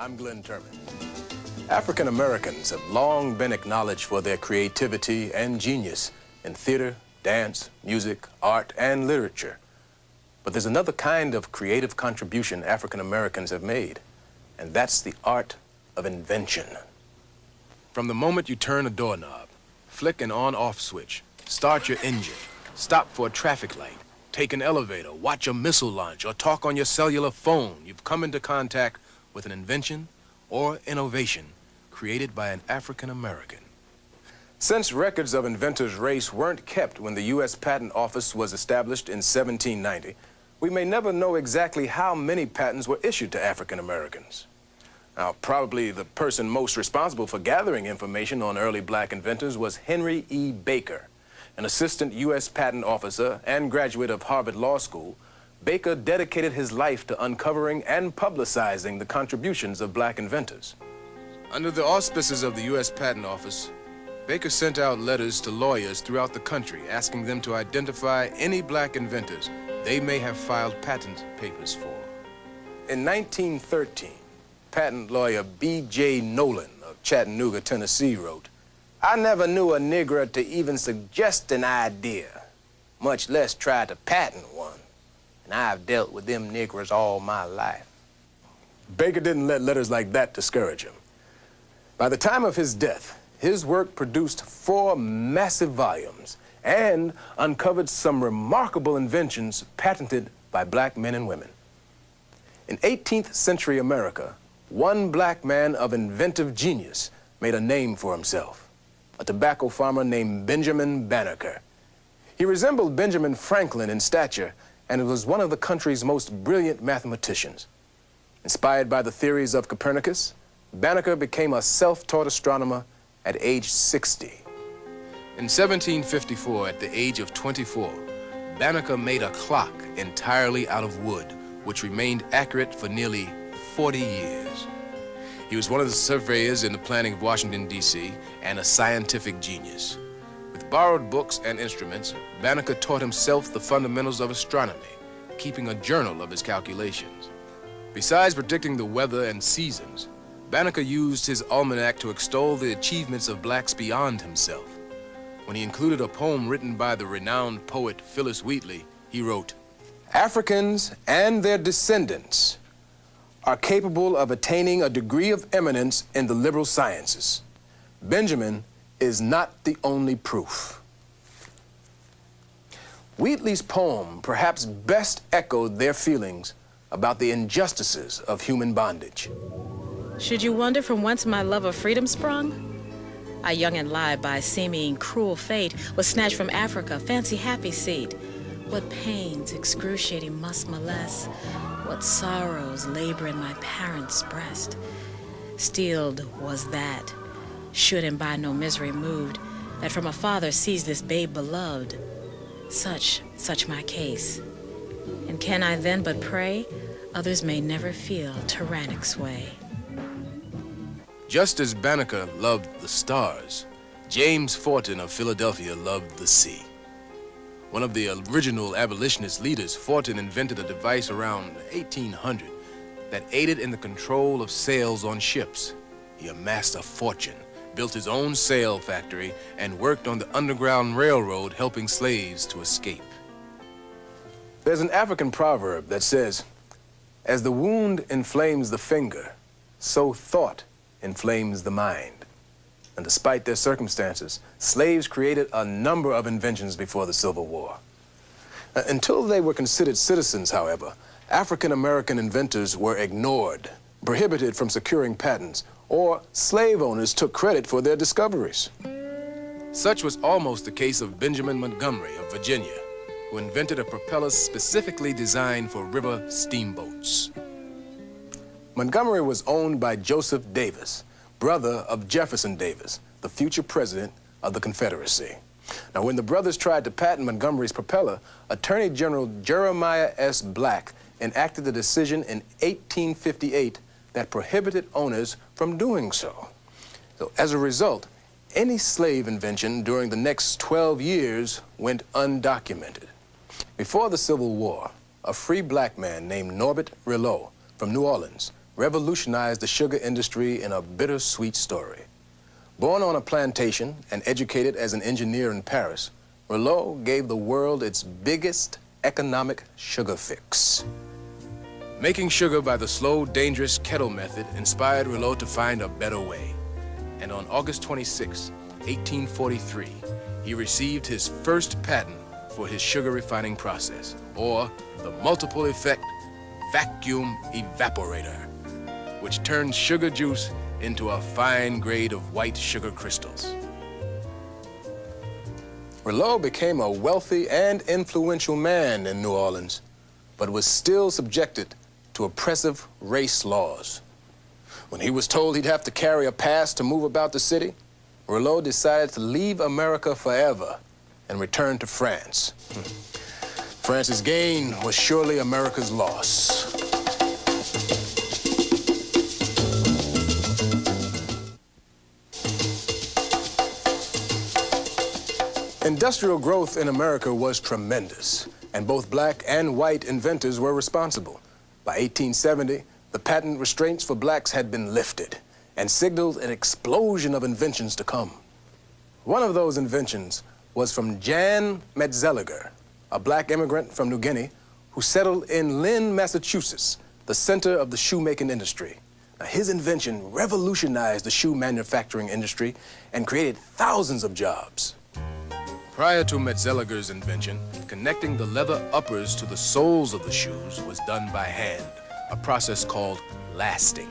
I'm Glenn Turman. African Americans have long been acknowledged for their creativity and genius in theater, dance, music, art, and literature. But there's another kind of creative contribution African Americans have made, and that's the art of invention. From the moment you turn a doorknob, flick an on-off switch, start your engine, stop for a traffic light, take an elevator, watch a missile launch, or talk on your cellular phone, you've come into contact with an invention or innovation created by an African American. Since records of inventors' race weren't kept when the U.S. Patent Office was established in 1790, we may never know exactly how many patents were issued to African Americans. Now, probably the person most responsible for gathering information on early black inventors was Henry E. Baker, an assistant U.S. patent officer and graduate of Harvard Law School. Baker dedicated his life to uncovering and publicizing the contributions of black inventors. Under the auspices of the U.S. Patent Office, Baker sent out letters to lawyers throughout the country asking them to identify any black inventors they may have filed patent papers for. In 1913, patent lawyer B.J. Nolan of Chattanooga, Tennessee wrote, "I never knew a Negro to even suggest an idea, much less try to patent one. And I've dealt with them Negroes all my life." Baker didn't let letters like that discourage him. By the time of his death, his work produced 4 massive volumes and uncovered some remarkable inventions patented by black men and women. In 18th century America, one black man of inventive genius made a name for himself, a tobacco farmer named Benjamin Banneker. He resembled Benjamin Franklin in stature and was one of the country's most brilliant mathematicians. Inspired by the theories of Copernicus, Banneker became a self-taught astronomer at age 60. In 1754, at the age of 24, Banneker made a clock entirely out of wood, which remained accurate for nearly 40 years. He was one of the surveyors in the planning of Washington, D.C., and a scientific genius. With borrowed books and instruments, Banneker taught himself the fundamentals of astronomy, keeping a journal of his calculations. Besides predicting the weather and seasons, Banneker used his almanac to extol the achievements of blacks beyond himself. When he included a poem written by the renowned poet Phyllis Wheatley, he wrote, "Africans and their descendants are capable of attaining a degree of eminence in the liberal sciences. Benjamin is not the only proof." Wheatley's poem perhaps best echoed their feelings about the injustices of human bondage. Should you wonder from whence my love of freedom sprung? I young and live by seeming cruel fate was snatched from Africa, fancy happy seat. What pains excruciating must molest, what sorrows labor in my parents' breast. Steeled was that, should and by no misery moved, that from a father sees this babe beloved. Such my case. And can I then but pray others may never feel tyrannic sway? Just as Banneker loved the stars, James Forten of Philadelphia loved the sea. One of the original abolitionist leaders, Forten invented a device around 1800 that aided in the control of sails on ships. He amassed a fortune, built his own sail factory, and worked on the Underground Railroad helping slaves to escape. There's an African proverb that says, "As the wound inflames the finger, so thought inflames the mind." And despite their circumstances, slaves created a number of inventions before the Civil War. Until they were considered citizens, however, African-American inventors were ignored, prohibited from securing patents, or slave owners took credit for their discoveries. Such was almost the case of Benjamin Montgomery of Virginia, who invented a propeller specifically designed for river steamboats. Montgomery was owned by Joseph Davis, brother of Jefferson Davis, the future president of the Confederacy. Now, when the brothers tried to patent Montgomery's propeller, Attorney General Jeremiah S. Black enacted a decision in 1858 that prohibited owners from doing so. As a result, any slave invention during the next 12 years went undocumented. Before the Civil War, a free black man named Norbert Rillo from New Orleans revolutionized the sugar industry in a bittersweet story. Born on a plantation and educated as an engineer in Paris, Rouleau gave the world its biggest economic sugar fix. Making sugar by the slow, dangerous kettle method inspired Rouleau to find a better way. And on August 26, 1843, he received his first patent for his sugar refining process, or the multiple effect vacuum evaporator, which turns sugar juice into a fine grade of white sugar crystals. Rouleau became a wealthy and influential man in New Orleans, but was still subjected to oppressive race laws. When he was told he'd have to carry a pass to move about the city, Rouleau decided to leave America forever and return to France. France's gain was surely America's loss. Industrial growth in America was tremendous, and both black and white inventors were responsible. By 1870, the patent restraints for blacks had been lifted and signaled an explosion of inventions to come. One of those inventions was from Jan Metzeliger, a black immigrant from New Guinea who settled in Lynn, Massachusetts, the center of the shoemaking industry. Now, his invention revolutionized the shoe manufacturing industry and created thousands of jobs. Prior to Metzeliger's invention, connecting the leather uppers to the soles of the shoes was done by hand, a process called lasting.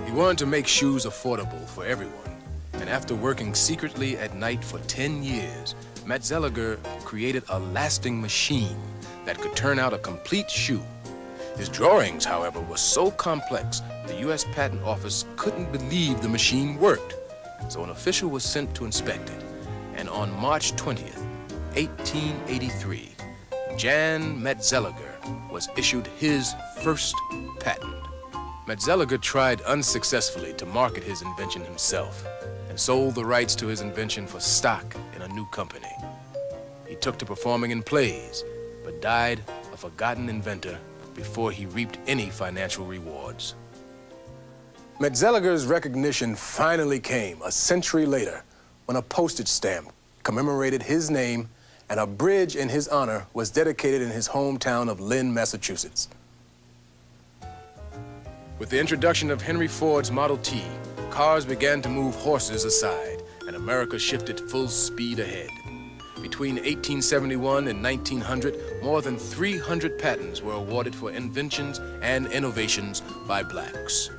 He wanted to make shoes affordable for everyone, and after working secretly at night for 10 years, Metzeliger created a lasting machine that could turn out a complete shoe. His drawings, however, were so complex, the U.S. Patent Office couldn't believe the machine worked, so an official was sent to inspect it. And on March 20th, 1883, Jan Metzeliger was issued his first patent. Metzeliger tried unsuccessfully to market his invention himself and sold the rights to his invention for stock in a new company. He took to performing in plays, but died a forgotten inventor before he reaped any financial rewards. Metzeliger's recognition finally came a century later, when a postage stamp commemorated his name and a bridge in his honor was dedicated in his hometown of Lynn, Massachusetts. With the introduction of Henry Ford's Model T, cars began to move horses aside, and America shifted full speed ahead. Between 1871 and 1900, more than 300 patents were awarded for inventions and innovations by blacks.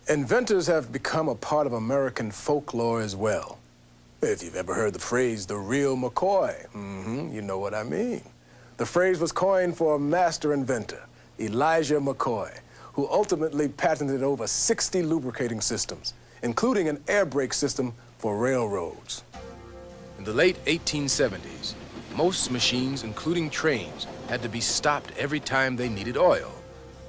Inventors have become a part of American folklore as well. If you've ever heard the phrase, the real McCoy, you know what I mean. The phrase was coined for a master inventor, Elijah McCoy, who ultimately patented over 60 lubricating systems, including an air brake system for railroads. In the late 1870s, most machines, including trains, had to be stopped every time they needed oil.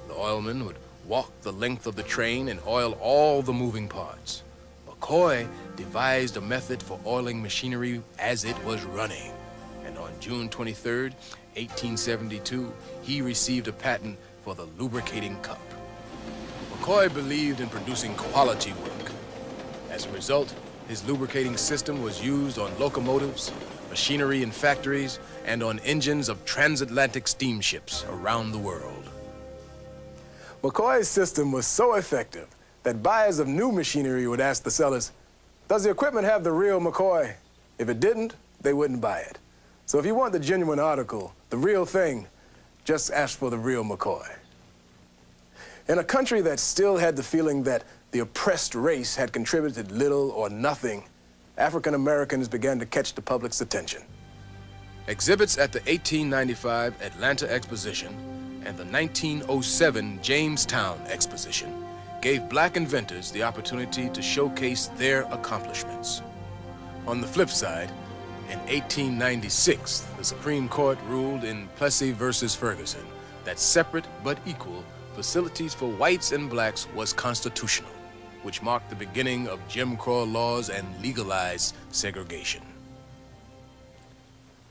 The oilman would walk the length of the train and oil all the moving parts. McCoy devised a method for oiling machinery as it was running. And on June 23rd, 1872, he received a patent for the lubricating cup. McCoy believed in producing quality work. As a result, his lubricating system was used on locomotives, machinery in factories, and on engines of transatlantic steamships around the world. McCoy's system was so effective that buyers of new machinery would ask the sellers, "Does the equipment have the real McCoy?" If it didn't, they wouldn't buy it. So if you want the genuine article, the real thing, just ask for the real McCoy. In a country that still had the feeling that the oppressed race had contributed little or nothing, African Americans began to catch the public's attention. Exhibits at the 1895 Atlanta Exposition and the 1907 Jamestown Exposition gave black inventors the opportunity to showcase their accomplishments. On the flip side, in 1896, the Supreme Court ruled in Plessy versus Ferguson that separate but equal facilities for whites and blacks was constitutional, which marked the beginning of Jim Crow laws and legalized segregation.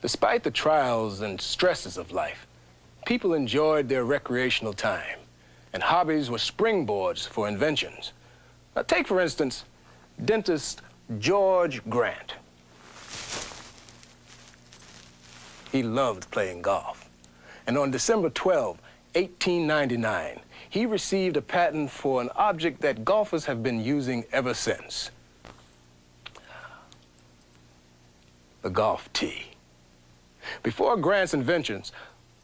Despite the trials and stresses of life, people enjoyed their recreational time and hobbies were springboards for inventions. Now, take, for instance, dentist George Grant. He loved playing golf. And on December 12, 1899, he received a patent for an object that golfers have been using ever since. The golf tee. Before Grant's inventions,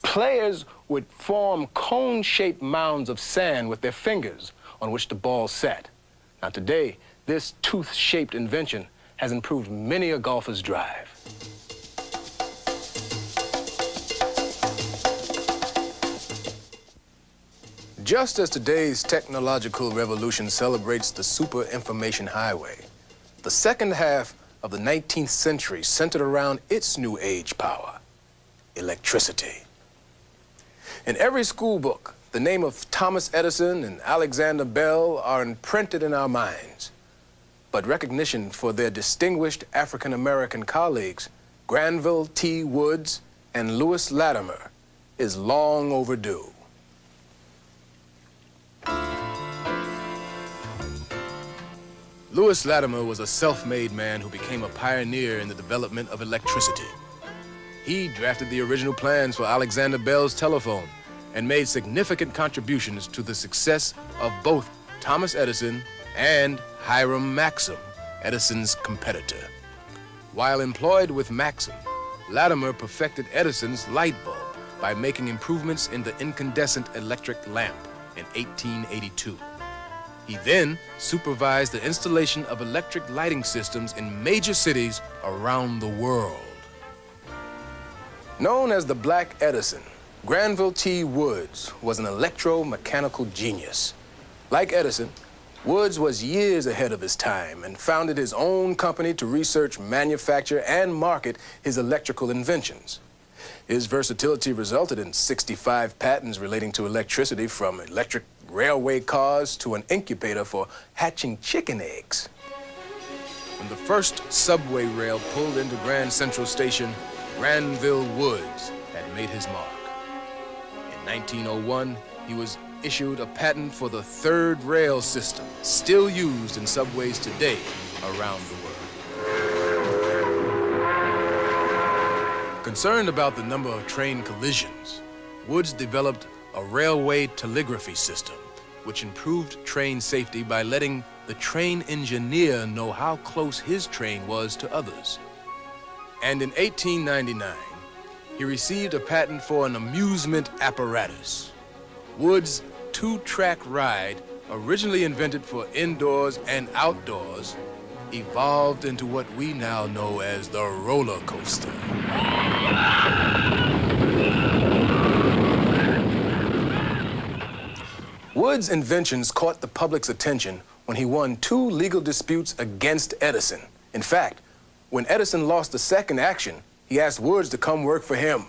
players would form cone-shaped mounds of sand with their fingers on which the ball sat. Now today, this tooth-shaped invention has improved many a golfer's drive. Just as today's technological revolution celebrates the super information highway, the second half of the 19th century centered around its new age power, electricity. In every school book, the name of Thomas Edison and Alexander Bell are imprinted in our minds. But recognition for their distinguished African-American colleagues, Granville T. Woods and Lewis Latimer, is long overdue. Lewis Latimer was a self-made man who became a pioneer in the development of electricity. He drafted the original plans for Alexander Bell's telephone and made significant contributions to the success of both Thomas Edison and Hiram Maxim, Edison's competitor. While employed with Maxim, Latimer perfected Edison's light bulb by making improvements in the incandescent electric lamp in 1882. He then supervised the installation of electric lighting systems in major cities around the world. Known as the Black Edison, Granville T. Woods was an electromechanical genius. Like Edison, Woods was years ahead of his time and founded his own company to research, manufacture, and market his electrical inventions. His versatility resulted in 65 patents relating to electricity, from electric railway cars to an incubator for hatching chicken eggs. When the first subway rail pulled into Grand Central Station, Granville Woods had made his mark. In 1901, he was issued a patent for the third rail system, still used in subways today around the world. Concerned about the number of train collisions, Woods developed a railway telegraphy system, which improved train safety by letting the train engineer know how close his train was to others. And in 1899, he received a patent for an amusement apparatus. Woods' two-track ride, originally invented for indoors and outdoors, evolved into what we now know as the roller coaster. Woods' inventions caught the public's attention when he won 2 legal disputes against Edison. In fact, when Edison lost the second action, he asked Woods to come work for him.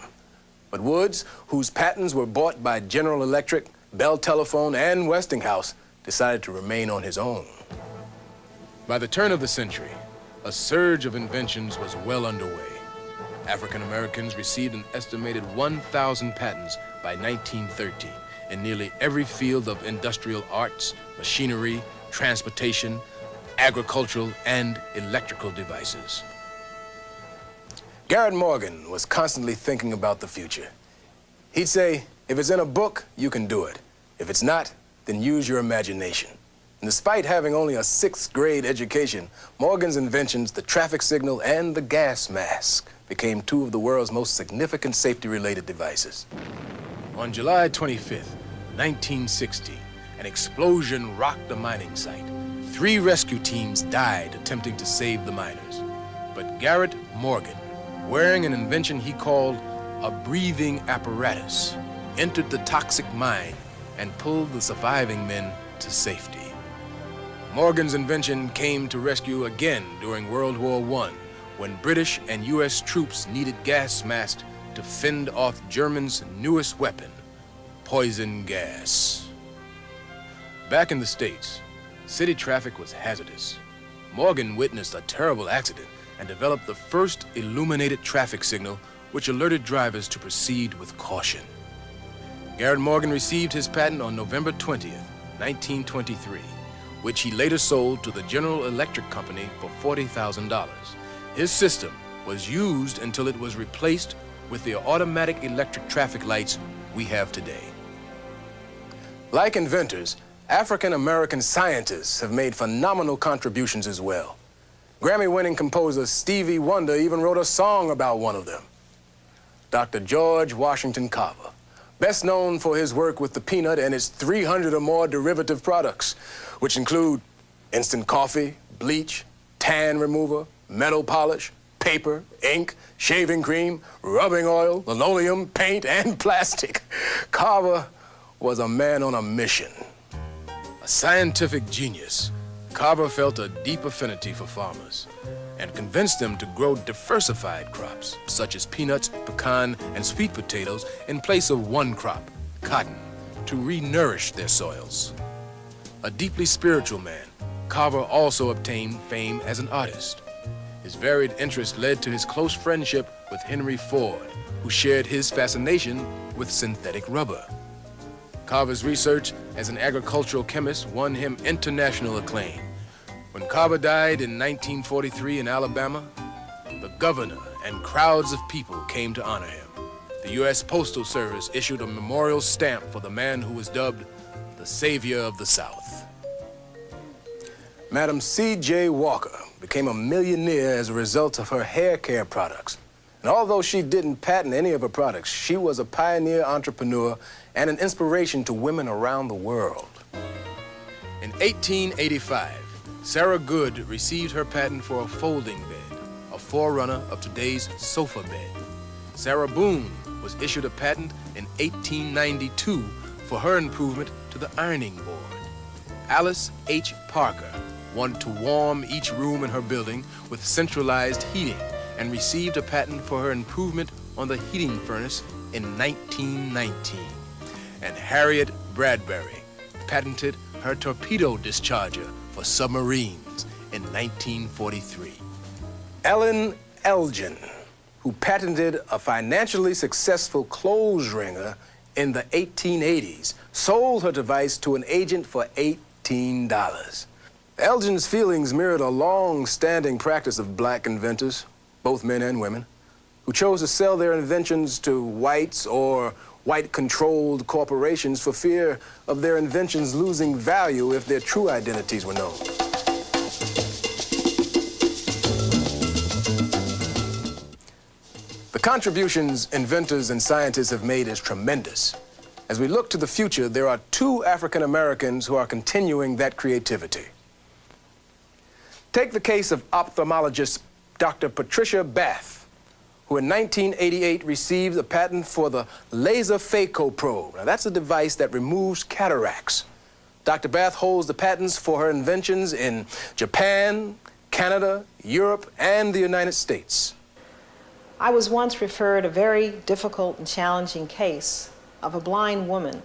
But Woods, whose patents were bought by General Electric, Bell Telephone, and Westinghouse, decided to remain on his own. By the turn of the century, a surge of inventions was well underway. African Americans received an estimated 1,000 patents by 1913 in nearly every field of industrial arts, machinery, transportation, agricultural, and electrical devices. Garrett Morgan was constantly thinking about the future. He'd say, if it's in a book, you can do it. If it's not, then use your imagination. And despite having only a 6th grade education, Morgan's inventions, the traffic signal and the gas mask, became 2 of the world's most significant safety-related devices. On July 25th, 1960, an explosion rocked a mining site. 3 rescue teams died attempting to save the miners. But Garrett Morgan, wearing an invention he called a breathing apparatus, entered the toxic mine and pulled the surviving men to safety. Morgan's invention came to rescue again during World War I, when British and U.S. troops needed gas masks to fend off Germans' newest weapon, poison gas. Back in the States, city traffic was hazardous. Morgan witnessed a terrible accident and developed the first illuminated traffic signal, which alerted drivers to proceed with caution. Garrett Morgan received his patent on November 20th, 1923, which he later sold to the General Electric Company for $40,000. His system was used until it was replaced with the automatic electric traffic lights we have today. Like inventors, African-American scientists have made phenomenal contributions as well. Grammy-winning composer Stevie Wonder even wrote a song about one of them. Dr. George Washington Carver, best known for his work with the peanut and its 300 or more derivative products, which include instant coffee, bleach, tan remover, metal polish, paper, ink, shaving cream, rubbing oil, linoleum, paint, and plastic. Carver was a man on a mission. A scientific genius, Carver felt a deep affinity for farmers and convinced them to grow diversified crops, such as peanuts, pecan, and sweet potatoes, in place of one crop, cotton, to re-nourish their soils. A deeply spiritual man, Carver also obtained fame as an artist. His varied interests led to his close friendship with Henry Ford, who shared his fascination with synthetic rubber. Carver's research as an agricultural chemist won him international acclaim. When Carver died in 1943 in Alabama, the governor and crowds of people came to honor him. The U.S. Postal Service issued a memorial stamp for the man who was dubbed the Savior of the South. Madam C.J. Walker became a millionaire as a result of her hair care products. And although she didn't patent any of her products, she was a pioneer entrepreneur and an inspiration to women around the world. In 1885, Sarah Good received her patent for a folding bed, a forerunner of today's sofa bed. Sarah Boone was issued a patent in 1892 for her improvement to the ironing board. Alice H. Parker wanted to warm each room in her building with centralized heating and received a patent for her improvement on the heating furnace in 1919. And Harriet Bradbury patented her torpedo discharger for submarines in 1943. Ellen Elgin, who patented a financially successful clothes wringer in the 1880s, sold her device to an agent for $18. Elgin's feelings mirrored a long-standing practice of black inventors, both men and women, who chose to sell their inventions to whites or white-controlled corporations for fear of their inventions losing value if their true identities were known. The contributions inventors and scientists have made is tremendous. As we look to the future, there are 2 African Americans who are continuing that creativity. Take the case of ophthalmologist Dr. Patricia Bath, who in 1988 received a patent for the laser phaco probe. Now, that's a device that removes cataracts. Dr. Bath holds the patents for her inventions in Japan, Canada, Europe, and the United States. I was once referred a very difficult and challenging case of a blind woman.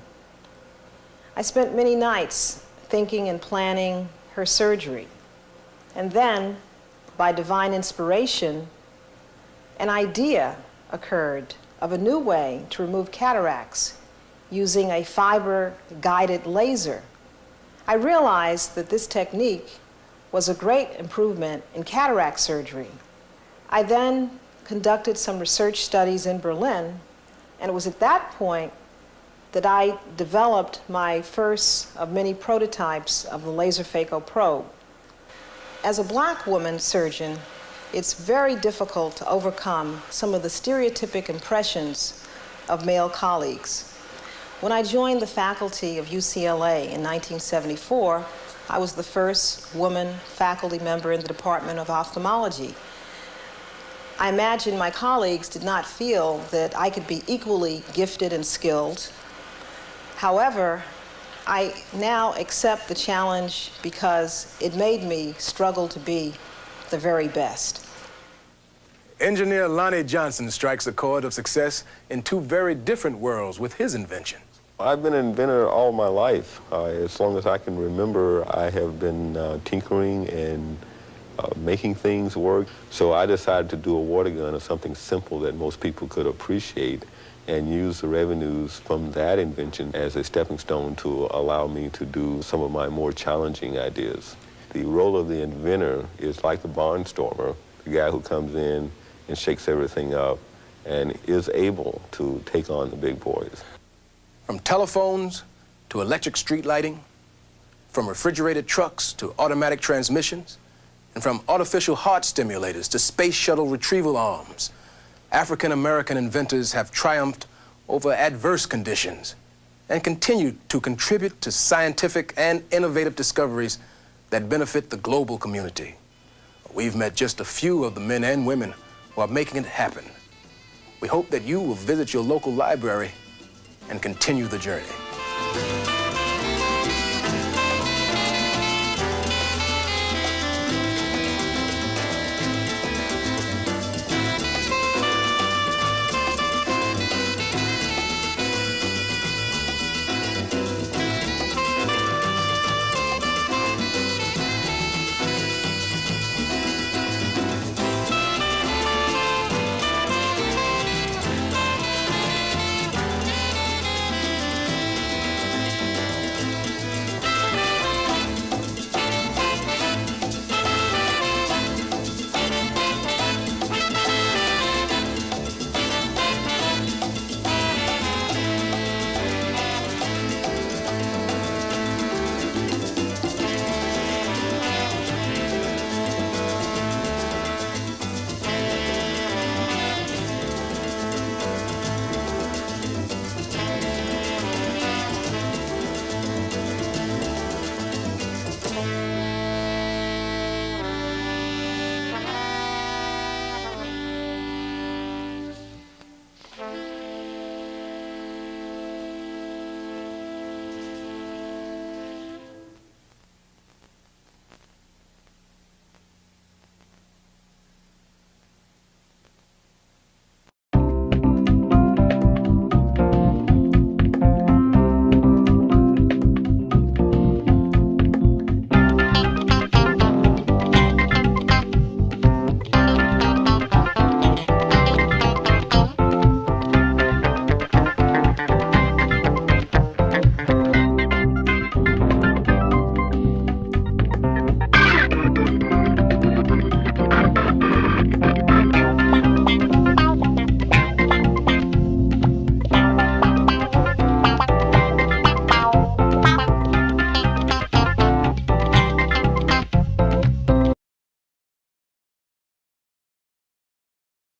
I spent many nights thinking and planning her surgery. And then, by divine inspiration, an idea occurred of a new way to remove cataracts using a fiber-guided laser. I realized that this technique was a great improvement in cataract surgery. I then conducted some research studies in Berlin, and it was at that point that I developed my first of many prototypes of the laser phaco probe. As a black woman surgeon, it's very difficult to overcome some of the stereotypic impressions of male colleagues. When I joined the faculty of UCLA in 1974, I was the first woman faculty member in the Department of Ophthalmology. I imagine my colleagues did not feel that I could be equally gifted and skilled. However, I now accept the challenge because it made me struggle to be the very best. Engineer Lonnie Johnson strikes a chord of success in 2 very different worlds with his invention. I've been an inventor all my life. As long as I can remember, I have been tinkering and making things work. So I decided to do a water gun or something simple that most people could appreciate. and use the revenues from that invention as a stepping stone to allow me to do some of my more challenging ideas. The role of the inventor is like the barnstormer, the guy who comes in and shakes everything up and is able to take on the big boys. From telephones to electric street lighting, from refrigerated trucks to automatic transmissions, and from artificial heart stimulators to space shuttle retrieval arms, African-American inventors have triumphed over adverse conditions and continue to contribute to scientific and innovative discoveries that benefit the global community. We've met just a few of the men and women who are making it happen. We hope that you will visit your local library and continue the journey.